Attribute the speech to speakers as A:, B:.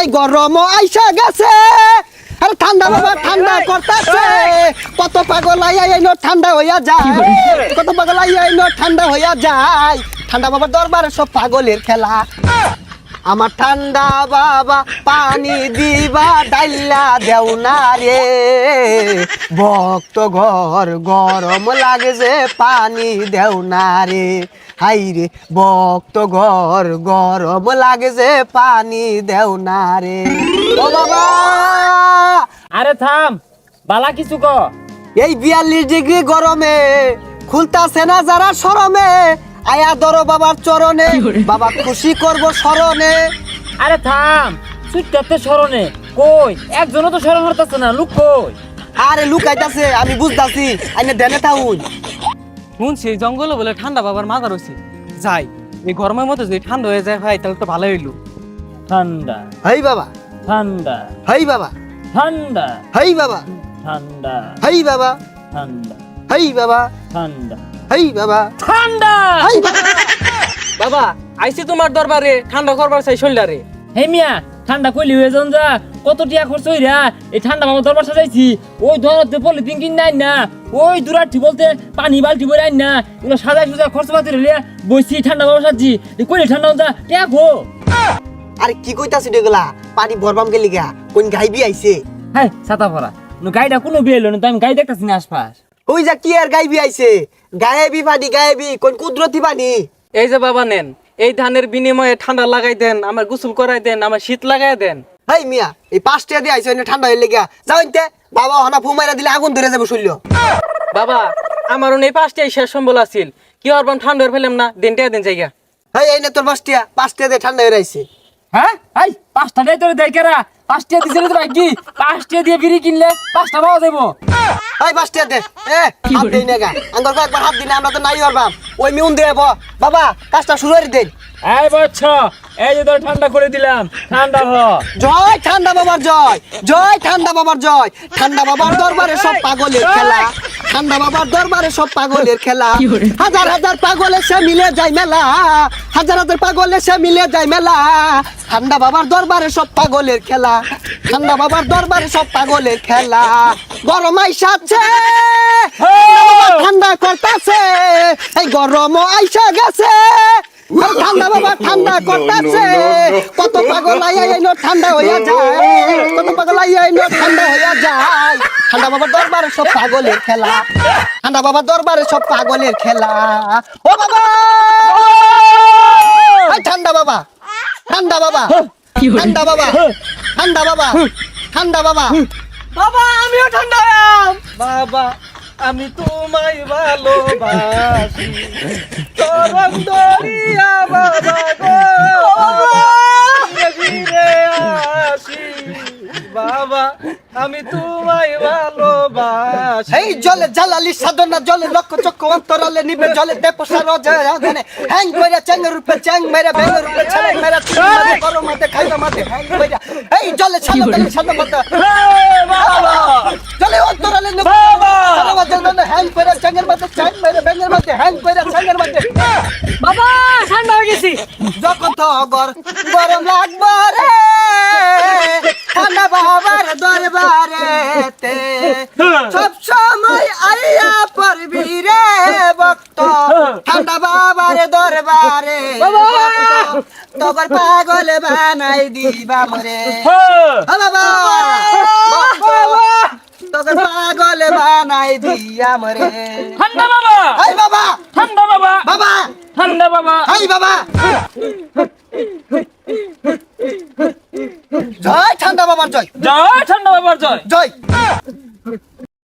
A: এই গরম আইসা গেছে আরে ঠান্ডা বাবা ঠান্ডা করতেছে কত পাগল আইয়া এনো ঠান্ডা হইয়া যায় কত পাগল আইয়া এনো ঠান্ডা হইয়া যায় ঠান্ডা বাবার দরবারে সব পাগলের খেলা আমার ঠান্ডা বাবা পানি দিবা ডাইলা দেও না রে ভক্ত ঘর গরম লাগছে পানি দেও না রে হাই রে ভক্ত ঘর গরম লাগছে পানি দেও না রে ও বাবা
B: আরে থাম বালা কিছু ক
A: এই 42 ডিগ্রি গরমে খুলতাছে না যারা শরমে আয়া ধরো বাবার চরণে বাবা খুশি করব স্মরণে
B: আরে থাম সুইটাতে স্মরণে কই একজনও তো স্মরণ করতেছে না লুক কই
A: আরে লুকাইতাছে আমি বুঝতাছি আইনে দেনে থাউন
C: শুনছি জঙ্গলে বলে ঠান্ডা বাবার মাথা রয়েছে যাই এই গরমের মধ্যে যদি ঠান্ডা হয়ে যায় ভাই তাহলে তো ভালো হইলো
B: ঠান্ডা
A: হেই বাবা
B: ঠান্ডা
A: হেই বাবা
B: ঠান্ডা
A: হেই বাবা
B: ঠান্ডা
A: হেই বাবা
B: ঠান্ডা
A: হেই বাবা
B: টিয়া
A: হেই বাবা
B: ঠান্ডা
A: হেই বাবা
C: বাবা আইছি তোমার দরবারে ঠান্ডা করবার চাই শরীরে
B: হে মিয়া ঠান্ডা কইলি হয়ে যান যা কত টিয়া খরচ হইরা এই ঠান্ডা বাবা দরবার সাজাইছি ওই ধরতে পলিথিন কিন নাই না ওই দুরাটি বলতে পানি বালতি বই আইন না এগুলো সাজাই সুজা খরচ পাতি রে বইছি ঠান্ডা বাবা সাজি কইলি ঠান্ডা যা টিয়া খো
A: আরে কি কইতাছিস এগুলা পানি ভরবাম গেলি গা কোন গাইবি আইছে
B: হ্যাঁ ছাতা পরা গাড়িটা কোনো বিয়ে এলো না তো আমি গাড়ি দেখতেছি না আশপাশ
A: ওই যা কি আর গাইবি আইছে গায়েবি পানি গায়েবি কোন কুদরতি পানি
C: এই যে বাবা নেন এই ধানের বিনিময়ে ঠান্ডা লাগাই দেন আমার গোসল করাই দেন আমার শীত লাগাই দেন
A: হেই মিয়া এই 5 টাকা দিয়ে আইছে এনে ঠান্ডা হইলে গিয়া যাও ইনতে বাবা হনা ফুমাইরা দিলে আগুন ধরে যাবে শুইলো
C: বাবা আমার এই 5টাই শেষ সম্বল আছিল কি অরবাম ঠান্ডা হয়ে ফেলাম না দিনটা দিন জায়গা
A: হেই এই নে তোর 5 টাকা দিয়ে ঠান্ডা হয়ে আইছে
B: হ্যাঁ এই 5টা দেই তোরে দেই কেরা 5টা দিছিস তো কি 5টা দিয়ে বিড়ি কিনলে 5টা পাওয়া যাবো
A: এই 5 টাকা দে হাত দেই না গা আঙ্গর একবার হাত দিনা আমরা তো নাই হরবাম ওই মিউন দেব বাবা কাজটা শুরু করে দেন
B: এই বাচ্চা এই যে তোর ঠান্ডা করে দিলাম ঠান্ডা হ
A: জয় ঠান্ডা বাবার জয় জয় ঠান্ডা বাবার জয় ঠান্ডা বাবার দরবারে সব পাগলের খেলা ঠান্ডা বাবার দরবারে সব পাগলের খেলা হাজার হাজার পাগল এসে মিলে যায় মেলা হাজার হাজার পাগল এসে মিলে যায় মেলা ঠান্ডা বাবার দরবারে সব পাগলের খেলা ঠান্ডা বাবার দরবারে সব পাগলের খেলা গরম আইসাছে ঠান্ডা করতেছে এই গরম আইসা গেছে ঠান্ডা বাবা ঠান্ডা করতেছে কত পাগল আইয়া এনো ঠান্ডা হইয়া যায় কত পাগল আইয়া এনো ঠান্ডা হইয়া যায় ঠান্ডা বাবার দরবারে সব পাগলের খেলা ঠান্ডা বাবার দরবারে সব পাগলের খেলা ও বাবা এই ঠান্ডা বাবা ঠান্ডা বাবা ঠান্ডা বাবা ঠান্ডা বাবা ঠান্ডা বাবা বাবা আমিও ঠান্ডা হইলাম
C: বাবা আমি তোমায় ভালোবাসি তরঙ্গ দরিয়া বাবা গো ফিরে আসি বাবা আমি তোমায় ভালোবাসি
A: এই জলে জালালি সাধনা জলে লক্ষ চক্ষ অন্তরালে নিবে জলে দেপসা রজনে হ্যাং কইরা চেঙ্গের রূপে চেং মেরে ভেঙ্গের রূপে ছেলে মেরে তুই করো মাতে খাইবা মাতে হ্যাং কইরা এই জলে সাধনা সাধনা মাতে বাবা জলে অন্তরালে নিবে বাবা সাধনা জলে হ্যাং কইরা চেঙ্গের মাতে চেং মেরে ভেঙ্গের মাতে হ্যাং কইরা চেঙ্গের মাতে
B: বাবা ঠান্ডা হয়ে গেছি
A: যখন তো গরম লাগবে রে ঠান্ডা বাবার দরবারেতে সব সময় আইয়া পড়বি রে ভক্ত ঠান্ডা বাবার দরবারে তোর পাগল বানাই দিবা মরে বাবা তোর পাগল বানাই দিয়া মরে
B: ঠান্ডা বাবা
A: এই বাবা
B: ঠান্ডা বাবা
A: বাবা
B: ঠান্ডা বাবা
A: এই বাবা জয় ঠান্ডা বাবার জয়
B: জয় ঠান্ডা বাবার জয়
A: জয়